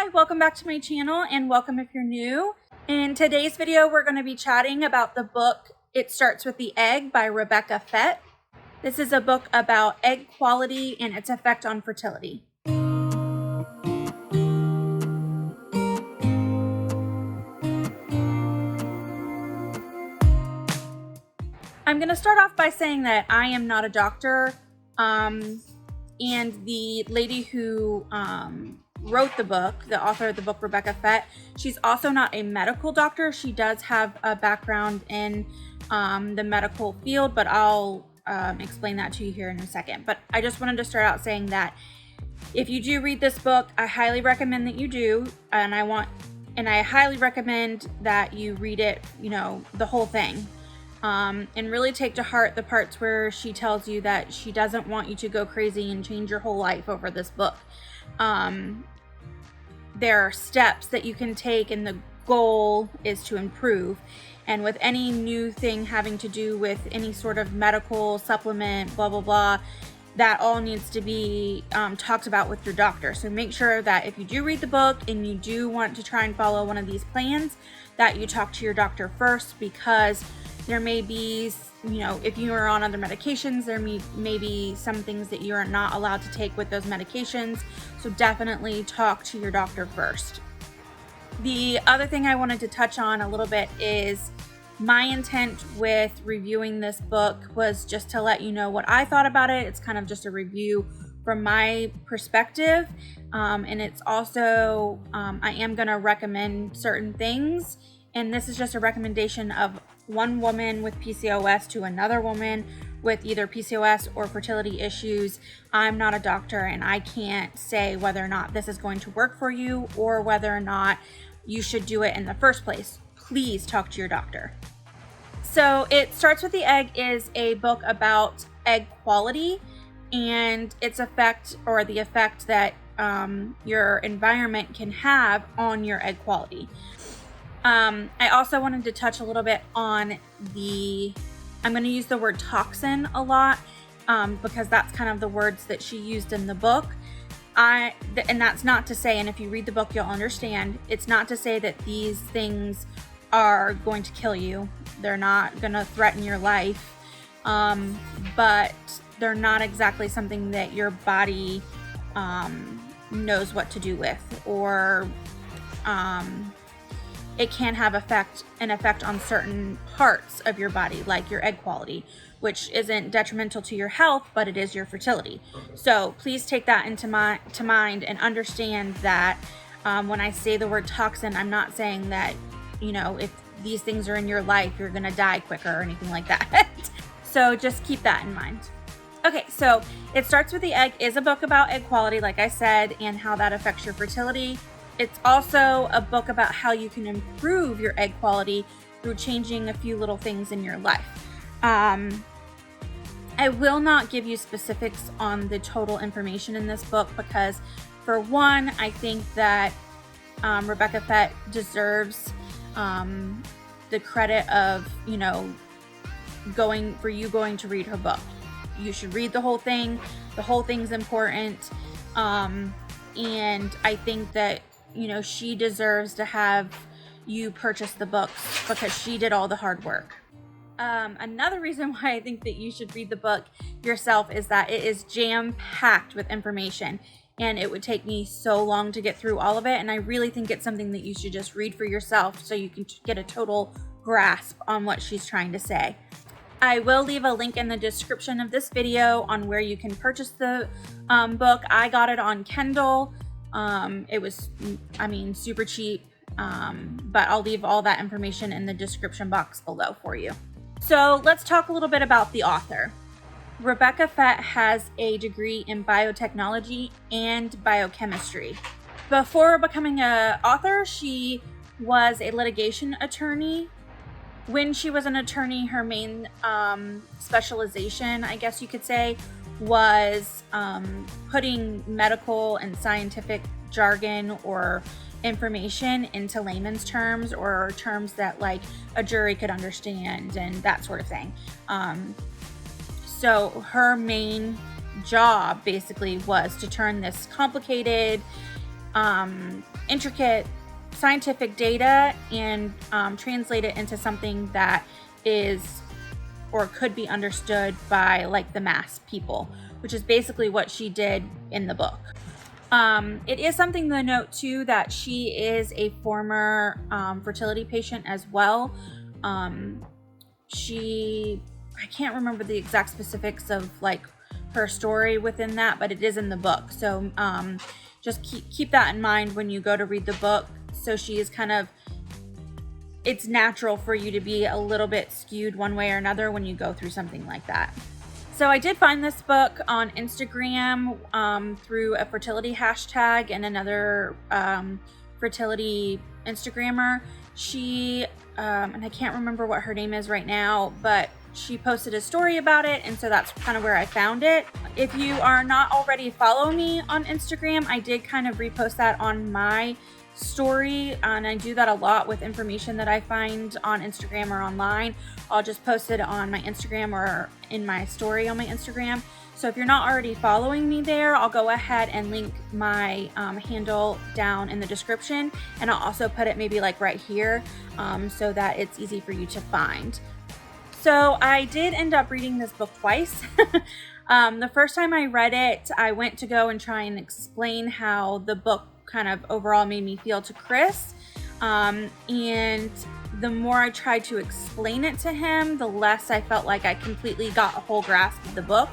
Hi, welcome back to my channel and welcome if you're new. In today's video, we're going to be chatting about the book It Starts With the Egg by Rebecca Fett. This is a book about egg quality and its effect on fertility. I'm going to start off by saying that I am not a doctor, and the lady who wrote the book, the author of the book, Rebecca Fett, she's also not a medical doctor. She does have a background in the medical field, but I'll explain that to you here in a second. But I just wanted to start out saying that if you do read this book, I highly recommend that you do, and I highly recommend that you read it, the whole thing. And really take to heart the parts where she tells you that she doesn't want you to go crazy and change your whole life over this book. There are steps that you can take, and the goal is to improve. And with any new thing having to do with any sort of medical supplement, blah, blah, blah, that all needs to be talked about with your doctor. So make sure that if you do read the book and you do want to try and follow one of these plans, that you talk to your doctor first, because there may be, if you are on other medications, there may be some things that you are not allowed to take with those medications. So definitely talk to your doctor first. The other thing I wanted to touch on a little bit is my intent with reviewing this book was just to let you know what I thought about it. It's kind of just a review from my perspective. And it's also, I am going to recommend certain things. And this is just a recommendation of one woman with PCOS to another woman with either PCOS or fertility issues. I'm not a doctor, and I can't say whether or not this is going to work for you or whether or not you should do it in the first place. Please talk to your doctor. So It Starts With the Egg is a book about egg quality and its effect, or the effect that your environment can have on your egg quality. I also wanted to touch a little bit on I'm going to use the word toxin a lot, because that's kind of the words that she used in the book. And that's not to say, and if you read the book, you'll understand, it's not to say that these things are going to kill you. They're not going to threaten your life. But they're not exactly something that your body, knows what to do with, or, it can have an effect on certain parts of your body, like your egg quality, which isn't detrimental to your health, but it is your fertility. So please take that into mind and understand that when I say the word toxin, I'm not saying that, if these things are in your life, you're going to die quicker or anything like that. So just keep that in mind. Okay, so It Starts With the Egg is a book about egg quality, like I said, and how that affects your fertility. It's also a book about how you can improve your egg quality through changing a few little things in your life. I will not give you specifics on the total information in this book because, for one, I think that Rebecca Fett deserves the credit of, going to read her book. You should read the whole thing. The whole thing's important. And I think that she deserves to have you purchase the books because she did all the hard work. Another reason why I think that you should read the book yourself is that it is jam-packed with information, and it would take me so long to get through all of it. And I really think it's something that you should just read for yourself so you can get a total grasp on what she's trying to say. I will leave a link in the description of this video on where you can purchase the book. I got it on Kindle. It was, super cheap, but I'll leave all that information in the description box below for you. So let's talk a little bit about the author. Rebecca Fett has a degree in biotechnology and biochemistry. Before becoming an author, she was a litigation attorney. When she was an attorney, her main specialization, I guess you could say, was putting medical and scientific jargon or information into layman's terms, or terms that like a jury could understand and that sort of thing. So her main job basically was to turn this complicated intricate scientific data and translate it into something that is or could be understood by like the mass people, which is basically what she did in the book. It is something to note too that she is a former fertility patient as well. I can't remember the exact specifics of like her story within that, but it is in the book. So just keep that in mind when you go to read the book. So she is it's natural for you to be a little bit skewed one way or another when you go through something like that. So I did find this book on Instagram through a fertility hashtag and another fertility Instagrammer. She, and I can't remember what her name is right now, but she posted a story about it, and so that's kind of where I found it. If you are not already following me on Instagram, I did kind of repost that on my story, and I do that a lot with information that I find on Instagram or online. I'll just post it on my Instagram or in my story on my Instagram. So if you're not already following me there, I'll go ahead and link my handle down in the description, and I'll also put it maybe like right here so that it's easy for you to find. So I did end up reading this book twice. The first time I read it, I went to go and try and explain how the book kind of overall made me feel to Chris. And the more I tried to explain it to him, the less I felt like I completely got a whole grasp of the book.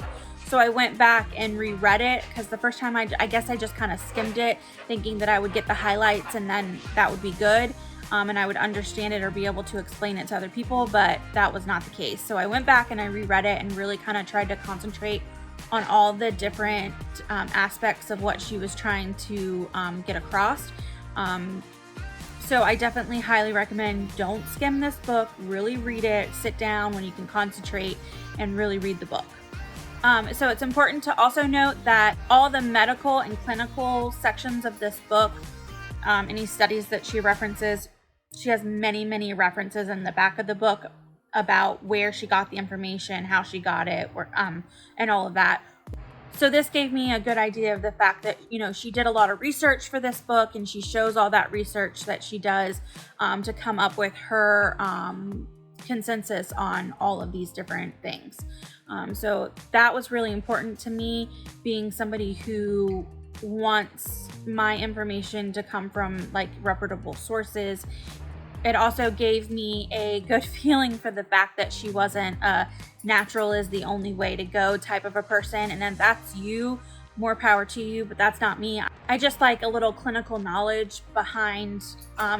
So I went back and reread it because the first time I guess I just kind of skimmed it thinking that I would get the highlights and then that would be good. And I would understand it or be able to explain it to other people, but that was not the case. So I went back and I reread it and really kind of tried to concentrate on all the different aspects of what she was trying to get across. So I definitely highly recommend don't skim this book, really read it, sit down when you can concentrate and really read the book. So it's important to also note that all the medical and clinical sections of this book, any studies that she references, she has many references in the back of the book about where she got the information, how she got it, or, and all of that. So this gave me a good idea of the fact that, you know, she did a lot of research for this book, and she shows all that research that she does to come up with her consensus on all of these different things. So that was really important to me, being somebody who wants my information to come from like reputable sources. It also gave me a good feeling for the fact that she wasn't a natural is the only way to go type of a person. And then that's you, more power to you, but that's not me. I just like a little clinical knowledge behind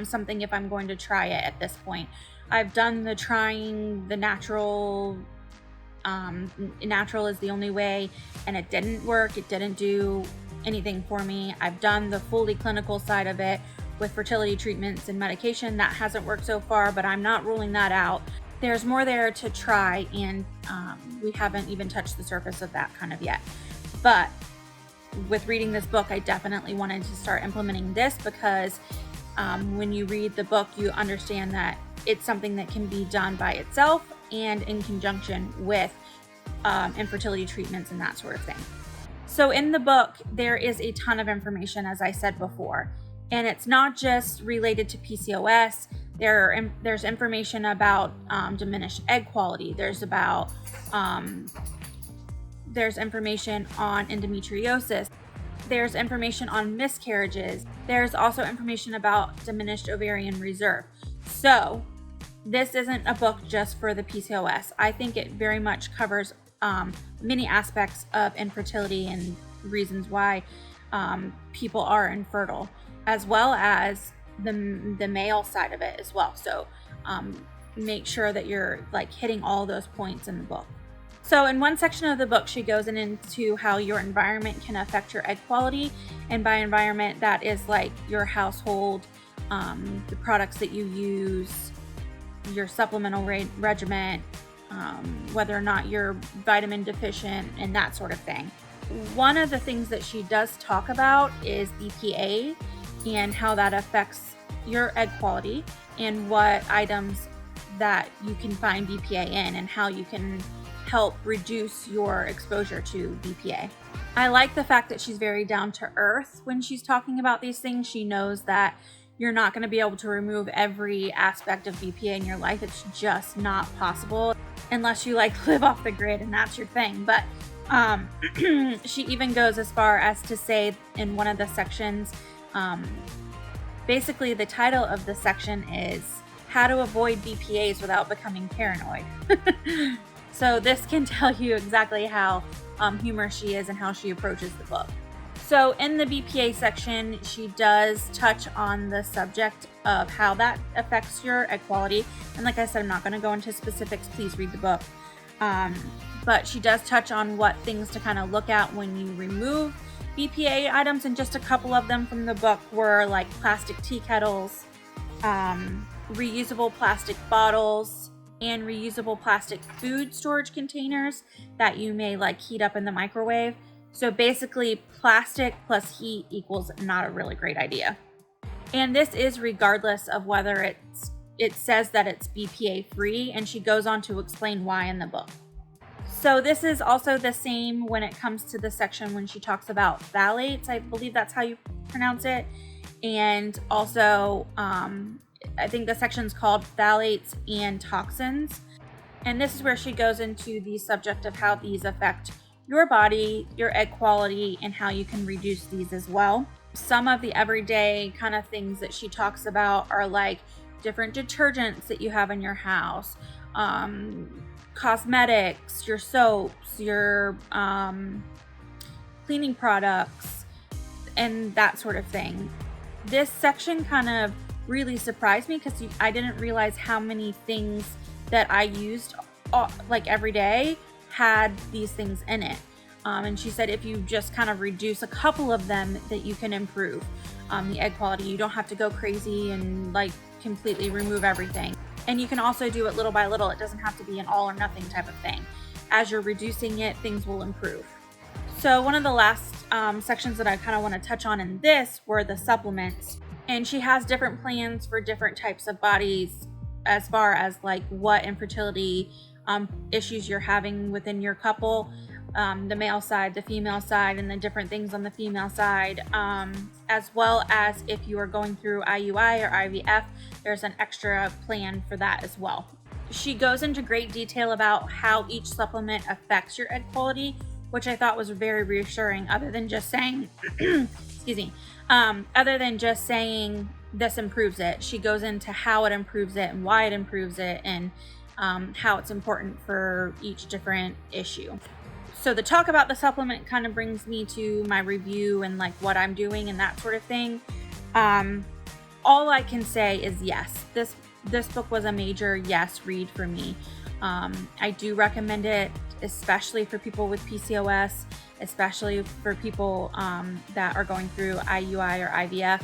something if I'm going to try it at this point. I've done the trying the natural is the only way, and it didn't work. It didn't do anything for me. I've done the fully clinical side of it with fertility treatments and medication. That hasn't worked so far, but I'm not ruling that out. There's more there to try, and we haven't even touched the surface of that kind of yet. But with reading this book, I definitely wanted to start implementing this because when you read the book, you understand that it's something that can be done by itself and in conjunction with infertility treatments and that sort of thing. So in the book, there is a ton of information, as I said before, and it's not just related to PCOS. There's information about diminished egg quality. There's information on endometriosis. There's information on miscarriages. There's also information about diminished ovarian reserve. So this isn't a book just for the PCOS. I think it very much covers many aspects of infertility and reasons why people are infertile, as well as the male side of it as well. So make sure that you're like hitting all those points in the book. So in one section of the book, she goes into how your environment can affect your egg quality. And by environment, that is like your household, the products that you use, your supplemental regimen, whether or not you're vitamin deficient and that sort of thing. One of the things that she does talk about is BPA and how that affects your egg quality and what items that you can find BPA in and how you can help reduce your exposure to BPA. I like the fact that she's very down to earth when she's talking about these things. She knows that you're not going to be able to remove every aspect of BPA in your life. It's just not possible unless you like live off the grid and that's your thing. But she even goes as far as to say in one of the sections, basically the title of the section is How to Avoid BPAs Without Becoming Paranoid. So this can tell you exactly how humorous she is and how she approaches the book. So in the BPA section, she does touch on the subject of how that affects your egg quality. And like I said, I'm not going to go into specifics. Please read the book. But she does touch on what things to kind of look at when you remove BPA items. And just a couple of them from the book were like plastic tea kettles, reusable plastic bottles, and reusable plastic food storage containers that you may like heat up in the microwave. So basically, plastic plus heat equals not a really great idea. And this is regardless of whether it says that it's BPA free, and she goes on to explain why in the book. So this is also the same when it comes to the section when she talks about phthalates. I believe that's how you pronounce it. And also, I think the section's called phthalates and toxins. And this is where she goes into the subject of how these affect your body, your egg quality, and how you can reduce these as well. Some of the everyday kind of things that she talks about are like different detergents that you have in your house, cosmetics, your soaps, your cleaning products, and that sort of thing. This section kind of really surprised me because I didn't realize how many things that I used like every day had these things in it. And she said if you just kind of reduce a couple of them, that you can improve the egg quality. You don't have to go crazy and like completely remove everything. And you can also do it little by little. It doesn't have to be an all or nothing type of thing. As you're reducing it, things will improve. So one of the last sections that I kind of want to touch on in this were the supplements. And she has different plans for different types of bodies as far as like what infertility issues you're having within your couple, the male side, the female side, and the different things on the female side, as well as if you are going through IUI or IVF, there's an extra plan for that as well. She goes into great detail about how each supplement affects your egg quality, which I thought was very reassuring, other than just saying, excuse me, other than just saying this improves it. She goes into how it improves it and why it improves it, and how it's important for each different issue. So the talk about the supplement kind of brings me to my review and like what I'm doing and that sort of thing. All I can say is yes, this book was a major yes read for me. I do recommend it, especially for people with PCOS, especially for people that are going through IUI or IVF.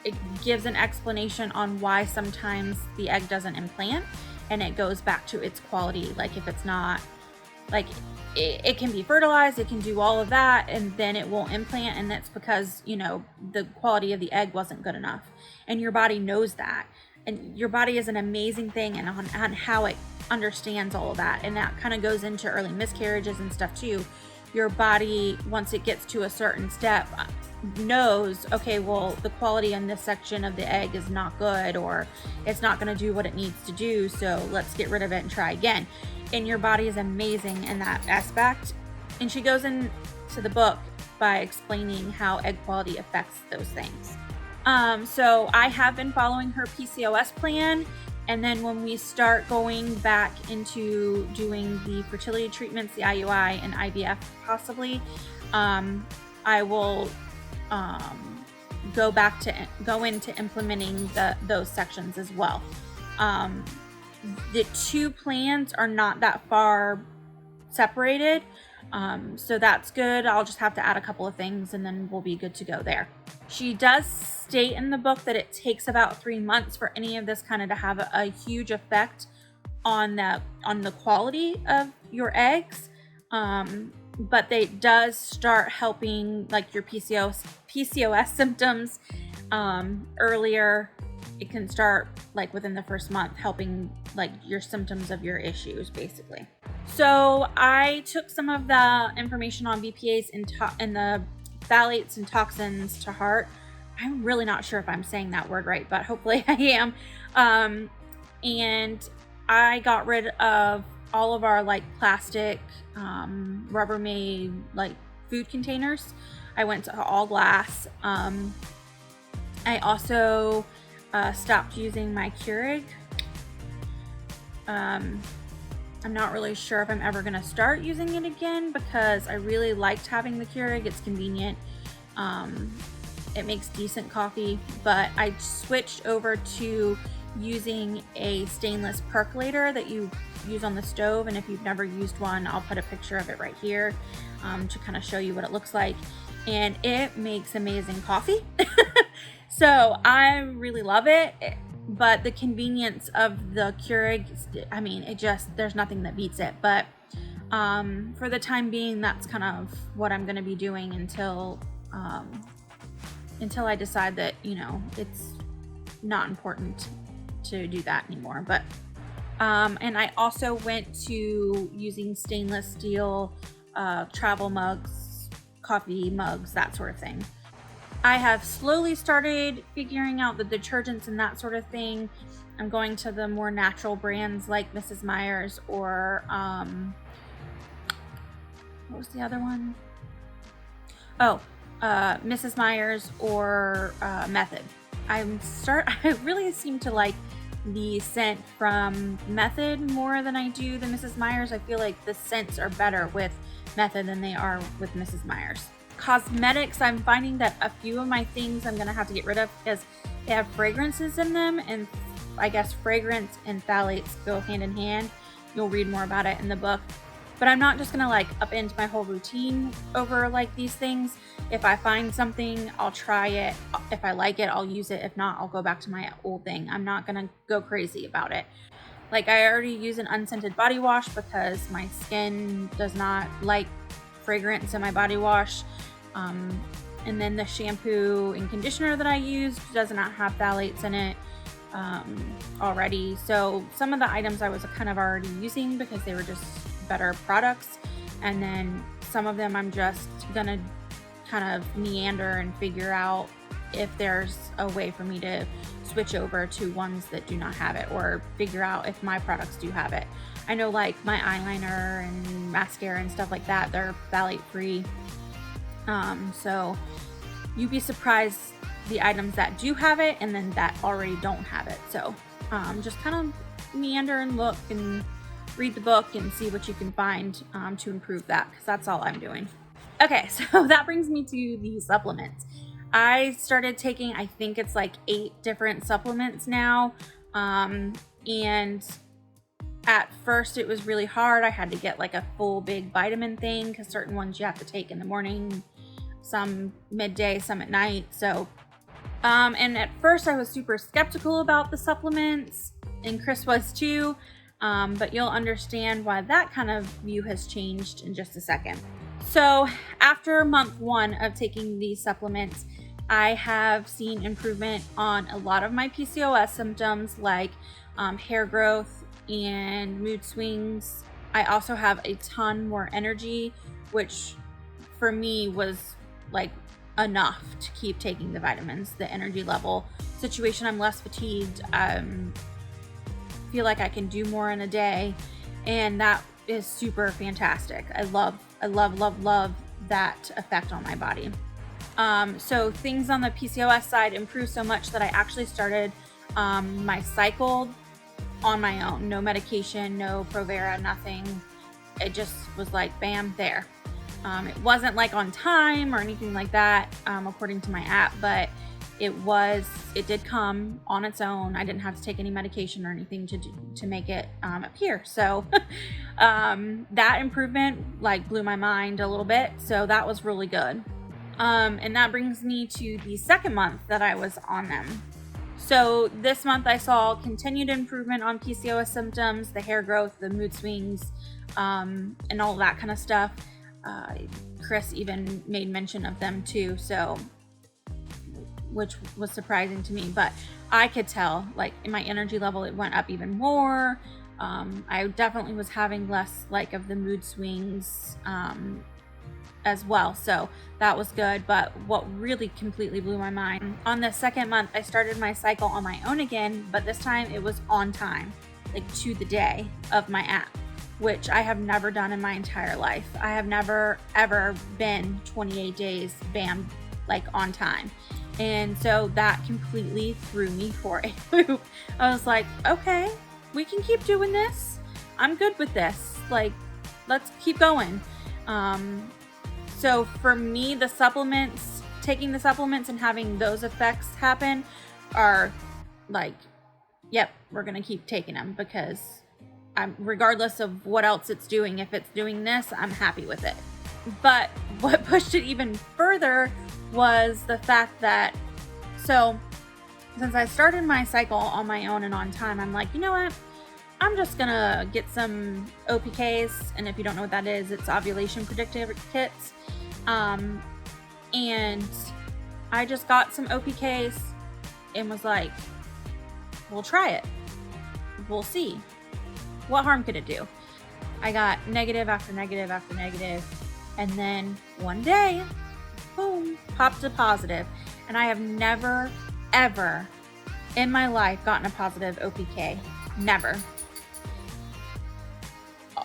It gives an explanation on why sometimes the egg doesn't implant, and it goes back to its quality. Like if it's not, like it can be fertilized, it can do all of that, and then it won't implant, and that's because, you know, the quality of the egg wasn't good enough. And your body knows that. And your body is an amazing thing, and on how it understands all of that. And that kind of goes into early miscarriages and stuff too. Your body, once it gets to a certain step, knows, okay, well, the quality in this section of the egg is not good, or it's not going to do what it needs to do, so let's get rid of it and try again. And your body is amazing in that aspect. And she goes into the book by explaining how egg quality affects those things. So I have been following her PCOS plan, and then when we start going back into doing the fertility treatments, the IUI and IVF possibly, I will go into implementing those sections as well. The two plans are not that far separated, so that's good. I'll just have to add a couple of things and then we'll be good to go there. She does state in the book that it takes about 3 months for any of this kind of to have a huge effect on the quality of your eggs, but they does start helping like your PCOS symptoms earlier. It can start like within the first month, helping like your symptoms of your issues basically. So I took some of the information on BPAs and the phthalates and toxins to heart. I'm really not sure if I'm saying that word right, but hopefully I am. And I got rid of all of our like plastic, Rubbermaid like food containers. I went to all glass. I also stopped using my Keurig. I'm not really sure if I'm ever going to start using it again because I really liked having the Keurig. It's convenient. It makes decent coffee, but I switched over to using a stainless percolator that you use on the stove. And if you've never used one, I'll put a picture of it right here to kind of show you what it looks like. And it makes amazing coffee. So I really love it. But the convenience of the Keurig, I mean, there's nothing that beats it. But for the time being, that's kind of what I'm going to be doing until I decide that, you know, it's not important to do that anymore. But and I also went to using stainless steel travel mugs, coffee mugs, that sort of thing. I have slowly started figuring out the detergents and that sort of thing. I'm going to the more natural brands like Mrs. Meyer's or what was the other one? Oh, Mrs. Meyer's or Method. I really seem to like the scent from Method more than I do the Mrs. Meyer's. I feel like the scents are better with Method than they are with Mrs. Meyer's. Cosmetics, I'm finding that a few of my things I'm gonna have to get rid of because they have fragrances in them, and I guess fragrance and phthalates go hand in hand. You'll read more about it in the book. But I'm not just gonna like upend my whole routine over like these things. If I find something, I'll try it. If I like it, I'll use it. If not, I'll go back to my old thing. I'm not gonna go crazy about it. Like I already use an unscented body wash because my skin does not like fragrance in my body wash. And then the shampoo and conditioner that I use does not have phthalates in it already. So some of the items I was kind of already using because they were just better products. And then some of them I'm just gonna kind of meander and figure out if there's a way for me to switch over to ones that do not have it, or figure out if my products do have it. I know like my eyeliner and mascara and stuff like that, they're phthalate free. So you'd be surprised the items that do have it and then that already don't have it. So just kind of meander and look and read the book and see what you can find to improve that, because that's all I'm doing. Okay, so that brings me to the supplements. I started taking, I think it's like 8 different supplements now. And at first it was really hard. I had to get like a full big vitamin thing because certain ones you have to take in the morning, some midday, some at night. So, and at first I was super skeptical about the supplements, and Chris was too. But you'll understand why that kind of view has changed in just a second. So after month 1 of taking these supplements, I have seen improvement on a lot of my PCOS symptoms like hair growth and mood swings. I also have a ton more energy, which for me was like enough to keep taking the vitamins. The energy level situation, I'm less fatigued. Feel like I can do more in a day, and that is super fantastic. I love that effect on my body. So things on the PCOS side improved so much that I actually started my cycle on my own. No medication, no Provera, nothing. It just was like bam, there. It wasn't like on time or anything like that, according to my app, but it did come on its own. I didn't have to take any medication or anything to make it appear. So that improvement like blew my mind a little bit. So that was really good. And that brings me to the second month that I was on them. So this month I saw continued improvement on PCOS symptoms, the hair growth, the mood swings, and all that kind of stuff. Chris even made mention of them too. So which was surprising to me, but I could tell, like, in my energy level, it went up even more. I definitely was having less, like, of the mood swings as well, so that was good. But what really completely blew my mind, on the second month, I started my cycle on my own again, but this time it was on time, like to the day of my app, which I have never done in my entire life. I have never ever been 28 days bam, like on time. And so that completely threw me for a loop. I was like, okay, we can keep doing this. I'm good with this. Like, let's keep going. So for me, the supplements, taking the supplements and having those effects happen are like, yep, we're going to keep taking them, because regardless of what else it's doing, if it's doing this, I'm happy with it. But what pushed it even further was the fact that, so since I started my cycle on my own and on time, I'm like, you know what? I'm just gonna get some OPKs, and if you don't know what that is, it's ovulation predictor kits. And I just got some OPKs and was like, we'll try it. We'll see. What harm could it do? I got negative after negative after negative, and then one day, boom, popped a positive. And I have never, ever in my life gotten a positive OPK. Never.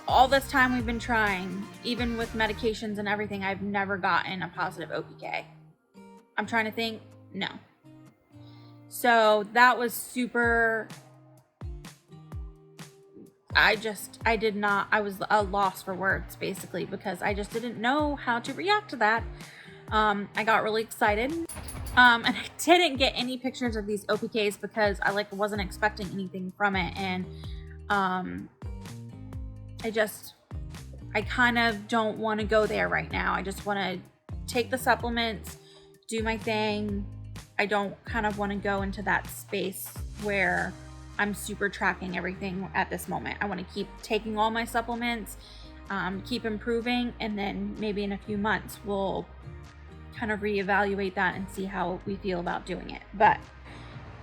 All this time we've been trying, even with medications and everything, I've never gotten a positive OPK. I'm trying to think, no. So that was super, I was a loss for words, basically, because I just didn't know how to react to that. I got really excited. And I didn't get any pictures of these OPKs because I wasn't expecting anything from it. And, I kind of don't want to go there right now. I just want to take the supplements, do my thing. I don't kind of want to go into that space where I'm super tracking everything at this moment. I want to keep taking all my supplements, keep improving, and then maybe in a few months we'll kind of reevaluate that and see how we feel about doing it. But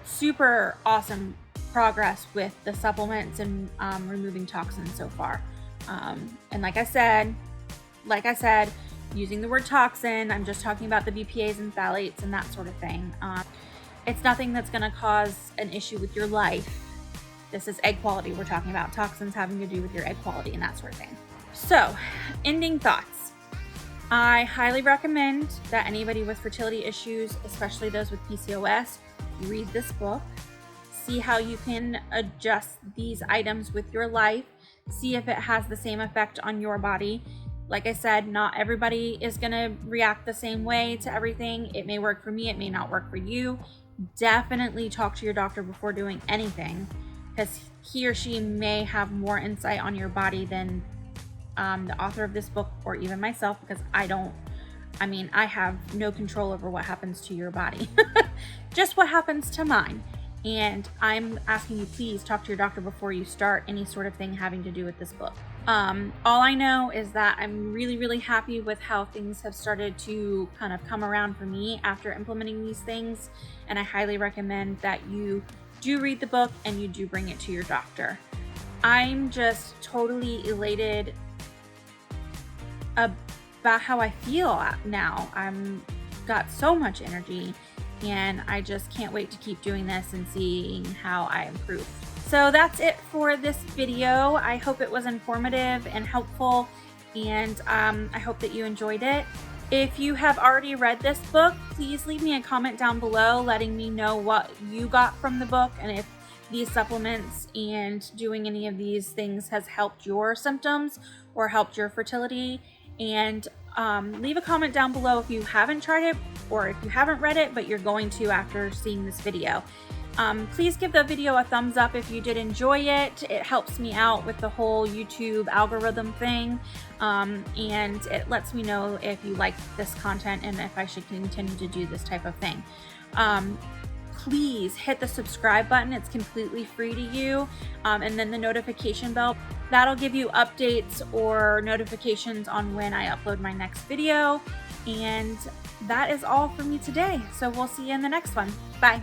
super awesome progress with the supplements and removing toxins so far. And like I said, using the word toxin, I'm just talking about the BPAs and phthalates and that sort of thing. It's nothing that's going to cause an issue with your life. This is egg quality we're talking about, toxins having to do with your egg quality and that sort of thing. So, ending thoughts. I highly recommend that anybody with fertility issues, especially those with PCOS, read this book. See how you can adjust these items with your life. See if it has the same effect on your body. Like I said, not everybody is going to react the same way to everything. It may work for me, it may not work for you. Definitely talk to your doctor before doing anything, because he or she may have more insight on your body than the author of this book, or even myself, because I have no control over what happens to your body. Just what happens to mine. And I'm asking you, please talk to your doctor before you start any sort of thing having to do with this book. All I know is that I'm really, really happy with how things have started to kind of come around for me after implementing these things. And I highly recommend that you do read the book and you do bring it to your doctor. I'm just totally elated about how I feel now. I'm got so much energy, and I just can't wait to keep doing this and seeing how I improve. So that's it for this video. I hope it was informative and helpful, and I hope that you enjoyed it. If you have already read this book, please leave me a comment down below letting me know what you got from the book, and if these supplements and doing any of these things has helped your symptoms or helped your fertility. And leave a comment down below if you haven't tried it, or if you haven't read it but you're going to after seeing this video. Please give the video a thumbs up if you did enjoy it. It helps me out with the whole YouTube algorithm thing, and it lets me know if you like this content and if I should continue to do this type of thing. Please hit the subscribe button. It's completely free to you, and then the notification bell. That'll give you updates or notifications on when I upload my next video. And that is all for me today. So we'll see you in the next one. Bye.